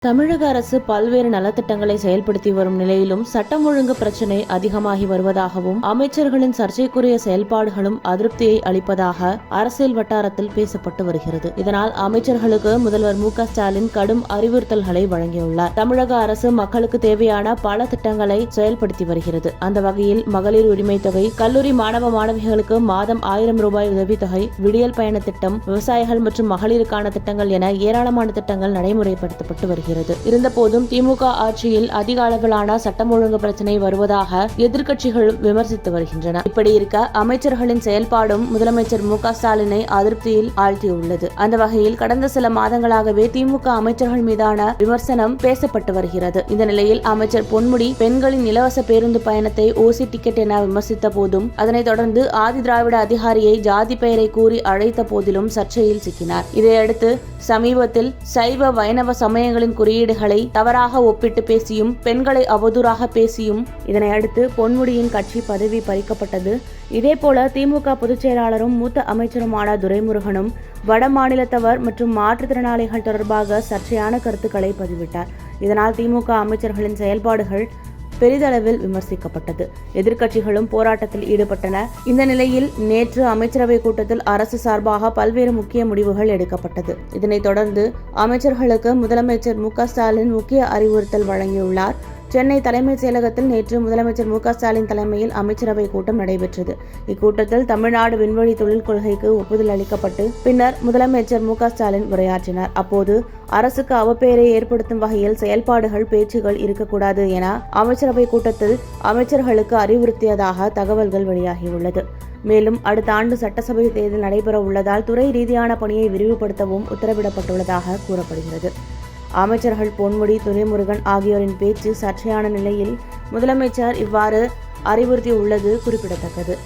தமிழக அரசு பல்வேறு நலத்திட்டங்களை செயல்படுத்தி வரும் நிலையிலும் சட்டம் ஒழுங்கு பிரச்சினை அதிகமாகி வருவதாகவும் அமைச்சர்களின் சர்ச்சைக்குரிய செயல்பாடுகளும் அதிருப்தியை அளிப்பதாக அரசியல் வட்டாரத்தில் பேசப்பட்டு வருகிறது. இதனால் அமைச்சர்களுக்கு முதல்வர் மு.க.ஸ்டாலின் கடும் அறிவுறுத்தல்களை வழங்கியுள்ளார். தமிழக அரசு மக்களுக்கு தேவையான பல திட்டங்களை செயல்படுத்தி வருகிறது. அந்த வகையில் மகளிர் உரிமை தொகை, கல்லூரி மாணவ மாணவிகளுக்கு மாதம் 1000 ரூபாய் உதவித்தொகை, விடியல் பயண திட்டம், விவசாயிகள் மற்றும் மகளிருக்கான திட்டங்கள் என ஏராளமான திட்டங்கள் நடைமுறைப்படுத்தப்பட்டு வருகிறது. இருந்தபோதும் திமுக ஆட்சியில் அதிக அளவிலான சட்டம் ஒழுங்கு பிரச்சனை வருவதாக எதிர்க்கட்சிகள் விமர்சித்து வருகின்றன. இப்படி இருக்க அமைச்சர்களின் செயல்பாடும் முதலமைச்சர் மு.க.ஸ்டாலினை அதிருப்தியில் ஆழ்த்தியுள்ளது. அந்த வகையில் கடந்த சில மாதங்களாகவே திமுக அமைச்சர்கள் மீதான விமர்சனம் பேசப்பட்டு வருகிறது. இந்த நிலையில் அமைச்சர் பொன்முடி பெண்களின் இலவச பேருந்து பயணத்தை ஓசி டிக்கெட் என விமர்சித்த போதும், அதனைத் தொடர்ந்து ஆதி திராவிட அதிகாரியை ஜாதி பெயரை கூறி அழைத்த போதிலும் சர்ச்சையில் சிக்கினார். இதையடுத்து சமீபத்தில் சைவ வைணவ சமயங்களின் குறியீடுகளை தவறாக ஒப்பிட்டு பேசியும் பெண்களை அவதூறாக பேசியும் இதனை அடுத்து பொன்முடியின் கட்சி பதவி பறிக்கப்பட்டது. இதேபோல திமுக பொதுச் செயலாளரும் மூத்த அமைச்சருமான துரைமுருகனும் வட மாநிலத்தவர் மற்றும் மாற்றுத்திறனாளிகள் தொடர்பாக சர்ச்சையான கருத்துக்களை பதிவிட்டார். இதனால் திமுக அமைச்சர்களின் செயல்பாடுகள் பெரிதளவில் விமர்சிக்கப்பட்டது. எதிர்க்கட்சிகளும் போராட்டத்தில் ஈடுபட்டன. இந்த நிலையில் நேற்று அமைச்சரவை கூட்டத்தில் அரசு சார்பாக பல்வேறு முக்கிய முடிவுகள் எடுக்கப்பட்டது. இதனைத் தொடர்ந்து அமைச்சர்களுக்கு முதலமைச்சர் மு.க.ஸ்டாலின் முக்கிய அறிவுறுத்தல் வழங்கியுள்ளார். சென்னை தலைமைச் செயலகத்தில் நேற்று முதலமைச்சர் மு.க.ஸ்டாலின் தலைமையில் அமைச்சரவை கூட்டம் நடைபெற்றது. இக்கூட்டத்தில் தமிழ்நாடு விண்வெளி தொழில் கொள்கைக்கு ஒப்புதல் அளிக்கப்பட்டு பின்னர் முதலமைச்சர் மு.க.ஸ்டாலின் உரையாற்றினார். அப்போது அரசுக்கு அவப்பெயரை ஏற்படுத்தும் வகையில் செயல்பாடுகள், பேச்சுகள் இருக்கக்கூடாது என அமைச்சரவை கூட்டத்தில் அமைச்சர்களுக்கு அறிவுறுத்தியதாக தகவல்கள் வெளியாகியுள்ளது. மேலும் அடுத்த ஆண்டு சட்டசபை தேர்தல் நடைபெற உள்ளதால் துறை ரீதியான பணியை விரிவுபடுத்தவும் உத்தரவிடப்பட்டுள்ளதாக கூறப்படுகிறது. அமைச்சர்கள் பொன்முடி, துரைமுருகன் ஆகியோரின் பேச்சு சர்ச்சையான நிலையில் முதலமைச்சர் இவ்வாறு அறிவுறுத்தியுள்ளது குறிப்பிடத்தக்கது.